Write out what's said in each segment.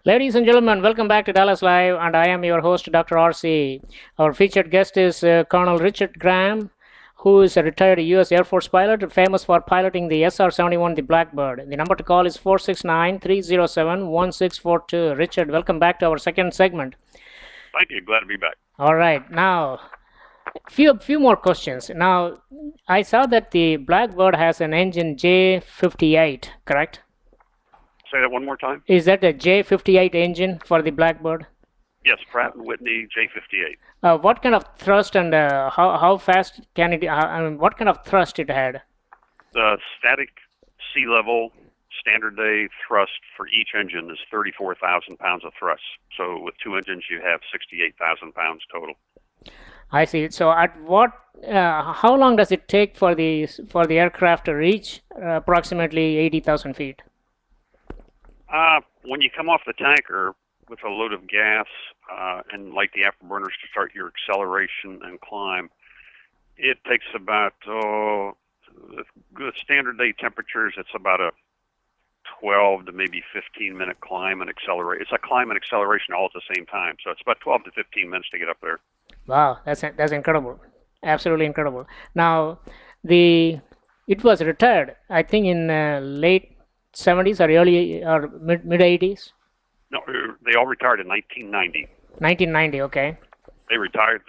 Ladies and gentlemen, welcome back to Dallas Live, and I am your host, Dr. RC. Our featured guest is Colonel Richard Graham, who is a retired U.S. Air Force pilot, famous for piloting the SR-71, the Blackbird. The number to call is 469-307-1642. Richard, welcome back to our second segment. Thank you. Glad to be back. All right, now few more questions. Now, I saw that the Blackbird has an engine J58, correct? Say that one more time. Is that a J58 engine for the Blackbird? Yes, Pratt and Whitney J58. What kind of thrust and how fast can it? I mean, what kind of thrust it had? The static sea level standard day thrust for each engine is 34,000 pounds of thrust. So with two engines, you have 68,000 pounds total. I see. So at what? How long does it take for the aircraft to reach approximately 80,000 feet? When you come off the tanker with a load of gas and light the afterburners to start your acceleration and climb, it takes about good standard day temperatures. It's about a 12 to maybe 15-minute climb and accelerate. It's a climb and acceleration all at the same time. So it's about 12 to 15 minutes to get up there. Wow, that's incredible, absolutely incredible. Now, it was retired, I think, in late 70s or early or mid 80s. No, they all retired in 1990. 1990, okay. They retired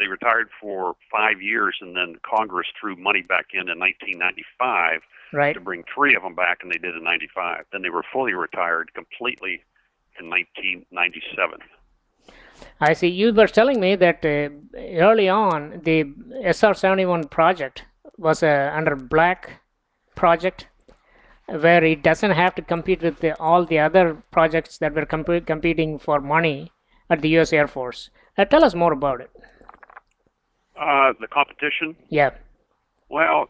for 5 years, and then Congress threw money back in 1995 right. to bring 3 of them back, and they did in 95. Then they were fully retired completely in 1997. I see. You were telling me that early on the SR-71 project was under Black project, where it doesn't have to compete with all the other projects that were competing for money at the U.S. Air Force. Tell us more about it. The competition? Yeah. Well,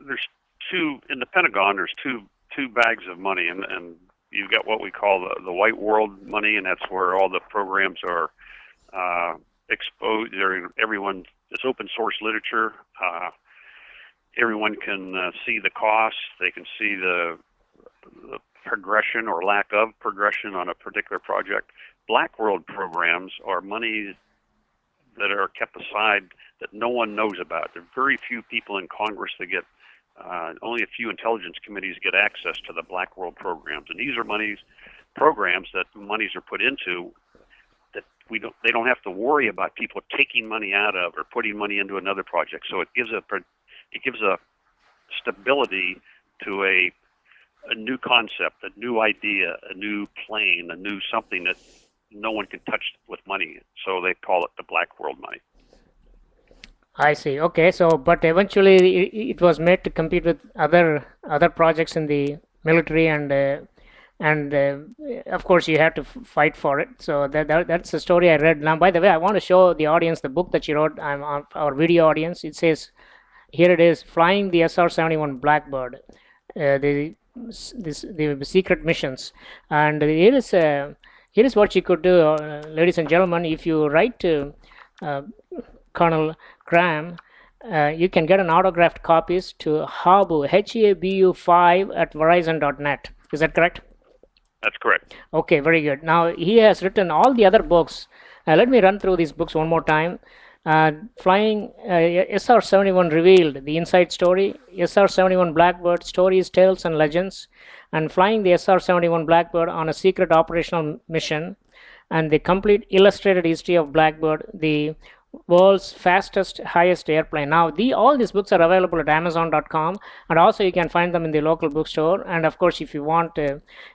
there's two in the Pentagon. There's two bags of money, and you've got what we call the white world money, and that's where all the programs are exposed. Everyone, it's open source literature. Everyone can see the costs. They can see the progression or lack of progression on a particular project. Black world programs are money that are kept aside that no one knows about. There are very few people in Congress that get, only a few intelligence committees get access to the black world programs. And these are programs that monies are put into that they don't have to worry about people taking money out of or putting money into another project. So it gives a stability to a new concept, a new idea, a new plane, a new something that no one can touch with money. So they call it the black world money. I see. Okay. So, but eventually it was made to compete with other projects in the military, and of course you have to fight for it. So that's the story I read. Now, by the way, I want to show the audience the book that you wrote. I'm on our video audience. It says, here it is, Flying the SR-71 Blackbird, the secret missions. And here is what you could do, ladies and gentlemen. If you write to Colonel Graham, you can get an autographed copies to Habu, HABU5 at verizon.net. Is that correct? That's correct. Okay, very good. Now, he has written all the other books. Let me run through these books one more time. Flying SR-71 Revealed, the inside story, SR-71 Blackbird, Stories, Tales, and Legends, and Flying the SR-71 Blackbird on a Secret Operational Mission, and the complete illustrated history of Blackbird, the world's fastest, highest airplane. Now, all these books are available at Amazon.com, and also you can find them in the local bookstore. And of course, if you want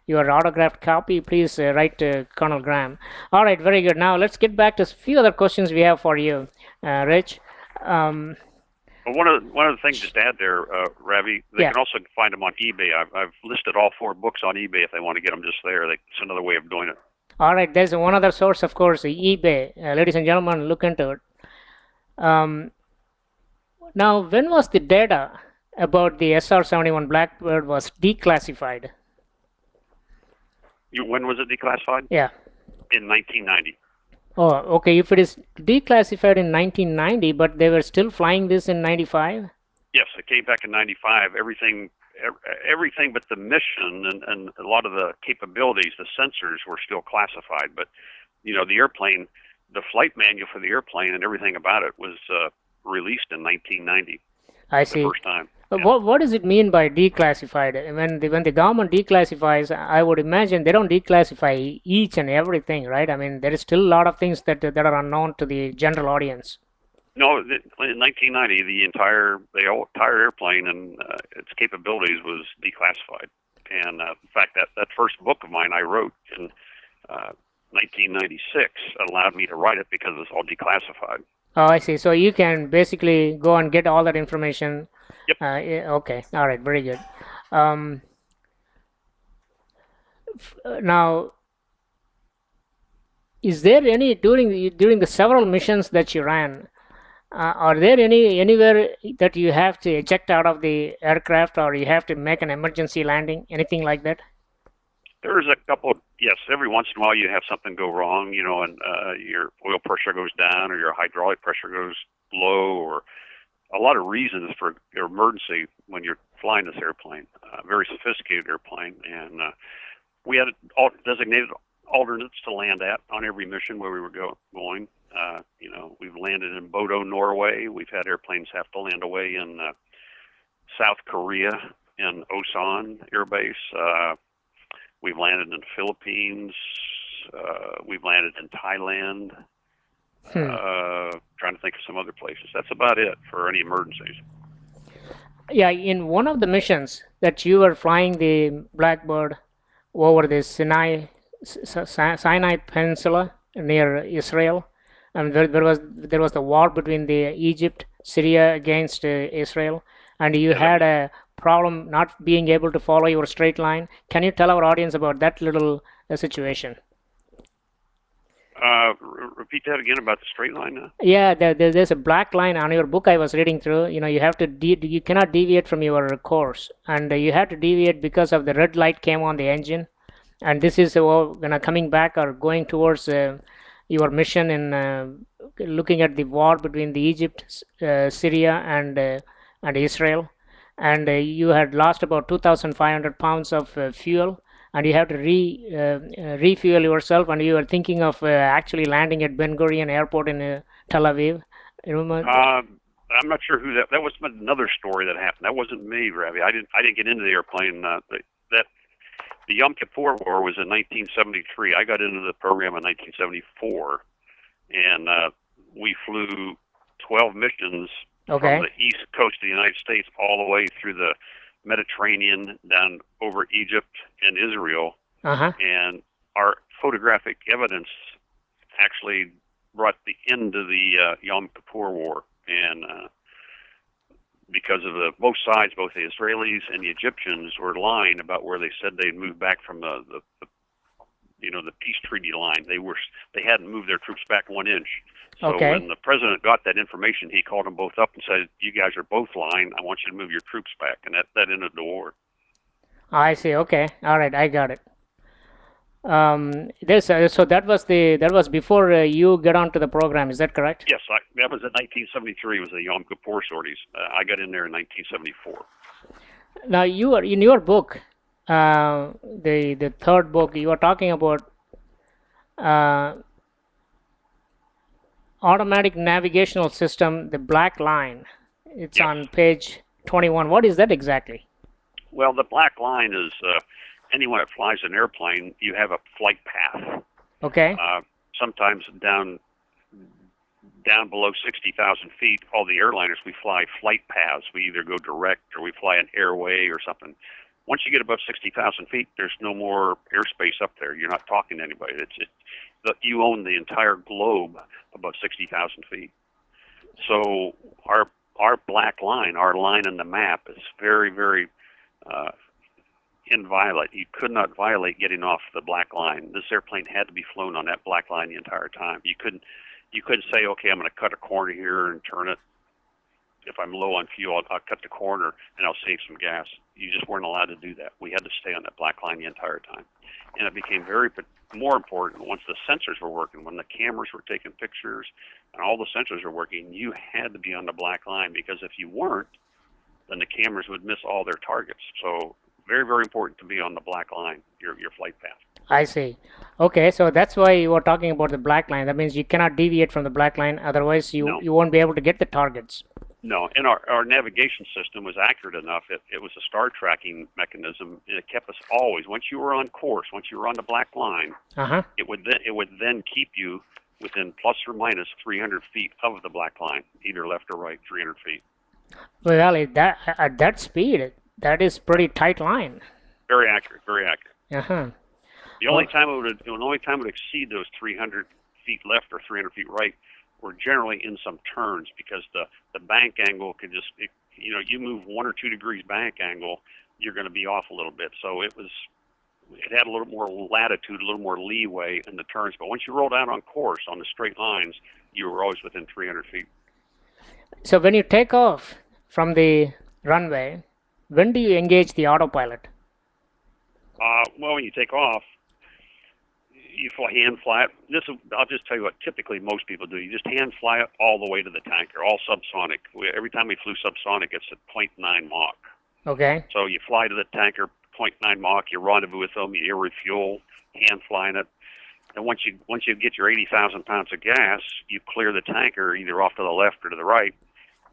your autographed copy, please write to Colonel Graham. All right, very good. Now, let's get back to a few other questions we have for you, Rich. Well, one of the things just to add there, Ravi, they can also find them on eBay. I've listed all 4 books on eBay if they want to get them just there. It's another way of doing it. All right, there's one other source, of course, eBay. Ladies and gentlemen, look into it. Now, when was the data about the SR-71 Blackbird was declassified? When was it declassified? Yeah. In 1990. Oh, okay. If it is declassified in 1990, but they were still flying this in 95? Yes, it came back in 95. Everything everything but the mission and a lot of the capabilities, the sensors were still classified. But the airplane, the flight manual for the airplane and everything about it was released in 1990, I the see. first time. But Yeah. what does it mean by declassified? When the government declassifies, I would imagine they don't declassify each and everything, right? I mean, there is still a lot of things that are unknown to the general audience. No, in 1990, the entire airplane and its capabilities was declassified. And in fact, that first book of mine I wrote in 1996 allowed me to write it because it was all declassified. Oh, I see. So you can basically go and get all that information. Yep. Yeah, okay. All right. Very good. Um, Now, is there any during the several missions that you ran? Are there anywhere that you have to eject out of the aircraft, or you have to make an emergency landing? Anything like that? There's a couple. Yes, every once in a while you have something go wrong, and your oil pressure goes down or your hydraulic pressure goes low, or a lot of reasons for your emergency when you're flying this airplane. Very sophisticated airplane, and we had designated alternates to land at on every mission where we were going. We've landed in Bodo, Norway. We've had airplanes have to land away in South Korea in Osan Air Base. We've landed in the Philippines. We've landed in Thailand. Trying to think of some other places. That's about it for any emergencies. Yeah, in one of the missions that you were flying the Blackbird over the Sinai Peninsula near Israel, and there was the war between the Egypt, Syria against Israel, and you Yeah, had a problem not being able to follow your straight line. Can you tell our audience about that little situation? repeat that again about the straight line now. Yeah, there's a black line on your book I was reading through. You have to you cannot deviate from your course, and you have to deviate because of the red light came on the engine, and this is coming back or going towards your mission in looking at the war between the Egypt, Syria, and Israel, and you had lost about 2,500 pounds of fuel, and you have to refuel yourself, and you were thinking of actually landing at Ben Gurion Airport in Tel Aviv. Remember? I'm not sure who that was. Another story that happened. That wasn't me, Ravi. I didn't get into the airplane. The Yom Kippur War was in 1973. I got into the program in 1974, and we flew 12 missions from the east coast of the United States all the way through the Mediterranean, down over Egypt and Israel. And our photographic evidence actually brought the end of the Yom Kippur War. And because of both sides, both the Israelis and the Egyptians were lying about where they said they'd moved back from the peace treaty line. They hadn't moved their troops back 1 inch. So when the president got that information, he called them both up and said, "You guys are both lying. I want you to move your troops back," and that ended the war. I see. Okay, all right, I got it. So that was before you get onto the program. Is that correct? Yes, that was in 1973. Was the Yom Kippur sorties. I got in there in 1974. Now you are in your book, the third book. You are talking about automatic navigational system, the black line. It's on page 21. What is that exactly? Well, the black line is anyone that flies an airplane, you have a flight path. Okay. Sometimes down below 60,000 feet, all the airliners, we fly flight paths. We either go direct or we fly an airway or something. Once you get above 60,000 feet, there's no more airspace up there. You're not talking to anybody. You own the entire globe above 60,000 feet. So our black line, our line in the map, is very, very inviolate. You could not violate getting off the black line. This airplane had to be flown on that black line the entire time. You couldn't say, okay, I'm going to cut a corner here and turn it. If I'm low on fuel, I'll cut the corner and I'll save some gas. You just weren't allowed to do that. We had to stay on that black line the entire time. And it became more important once the sensors were working, when the cameras were taking pictures and all the sensors were working, you had to be on the black line, because if you weren't, then the cameras would miss all their targets. So very, very important to be on the black line, your flight path. I see. Okay, so that's why you were talking about the black line. That means you cannot deviate from the black line, otherwise No, you won't be able to get the targets. no. And our navigation system was accurate enough. It was a star tracking mechanism, and it kept us always. Once you were on course, once you were on the black line, Uh-huh. it would then keep you within plus or minus 300 feet of the black line, either left or right, 300 feet. Well, at that speed, that is pretty tight line. Very accurate, very accurate. Uh-huh. The only time it would exceed those 300 feet left or 300 feet right were generally in some turns, because the bank angle could just, you move 1 or 2 degrees bank angle, you're going to be off a little bit. So it had a little more latitude, a little more leeway in the turns. But once you rolled out on course on the straight lines, you were always within 300 feet. So when you take off from the runway, when do you engage the autopilot? Well, when you take off, you hand fly it. I'll just tell you what typically most people do. You just hand fly it all the way to the tanker, all subsonic. Every time we flew subsonic, it's at 0.9 Mach. Okay. So you fly to the tanker, 0.9 Mach, you rendezvous with them, you air refuel, hand flying it. And once you get your 80,000 pounds of gas, you clear the tanker either off to the left or to the right.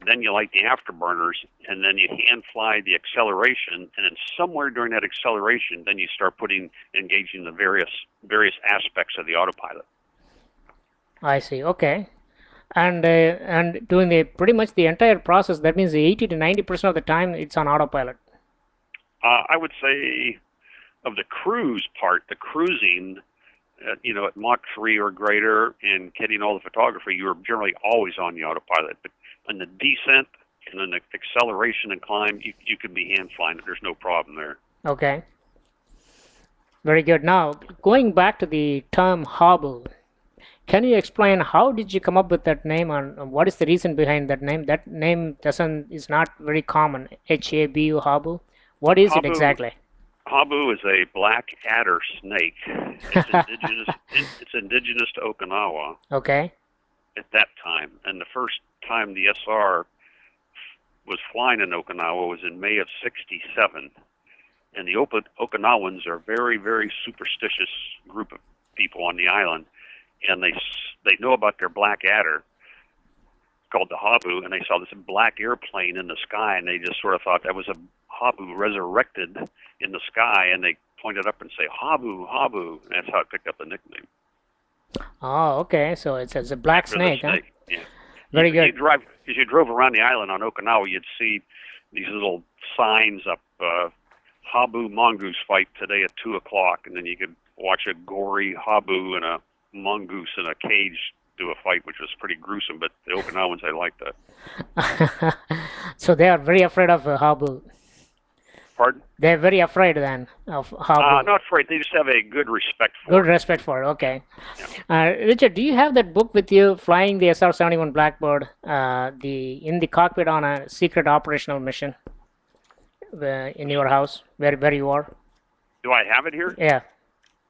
Then you light the afterburners, and then you hand fly the acceleration, and then somewhere during that acceleration, then you start engaging the various aspects of the autopilot. I see. Okay. And doing pretty much the entire process, that means the 80 to 90% of the time it's on autopilot. I would say of the cruise part, the cruising, at Mach 3 or greater, and getting all the photography, you were generally always on the autopilot. But on the descent and then the acceleration and climb, you could be hand flying it. There's no problem there. Okay. Very good. Now, going back to the term Habu, can you explain how did you come up with that name, and what is the reason behind that name? That name is not very common. Habu, Habu. What is it exactly? Habu is a black adder snake. It's indigenous. It's indigenous to Okinawa. Okay. At that time, and the first time the SR was flying in Okinawa was in May of '67, and the Okinawans are a very, very superstitious group of people on the island, and they know about their black adder called the Habu, and they saw this black airplane in the sky, and they just sort of thought that was a Habu resurrected in the sky, and they pointed up and say Habu, Habu, and that's how it picked up the nickname. Oh, okay. So it's a black snake, huh? Yeah. Very good. As you drove around the island on Okinawa, you'd see these little signs up, Habu mongoose fight today at 2:00, and then you could watch a gory Habu and a mongoose in a cage do a fight, which was pretty gruesome, but the Okinawans, they liked that. So they are very afraid of Habu. Pardon? They're very afraid then of Habu. Not afraid. They just have a good respect for Good respect for it. Okay. Yeah. Richard, do you have that book with you, Flying the SR-71 Blackbird, in the cockpit on a secret operational mission in your house, where you are? Do I have it here? Yeah.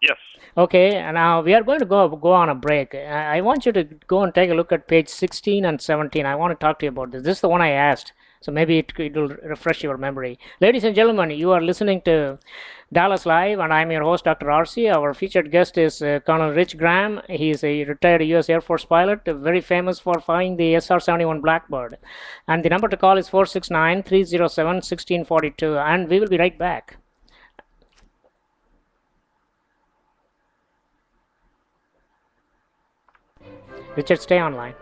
Yes. Okay, and now we are going to go on a break. I want you to go and take a look at page 16 and 17. I want to talk to you about this. This is the one I asked, so maybe it will refresh your memory. Ladies and gentlemen, you are listening to Dallas Live, and I'm your host, Dr. RC. Our featured guest is Colonel Rich Graham. He is a retired U.S. Air Force pilot, very famous for flying the SR-71 Blackbird. And the number to call is 469-307-1642, and we will be right back. Richard, stay online.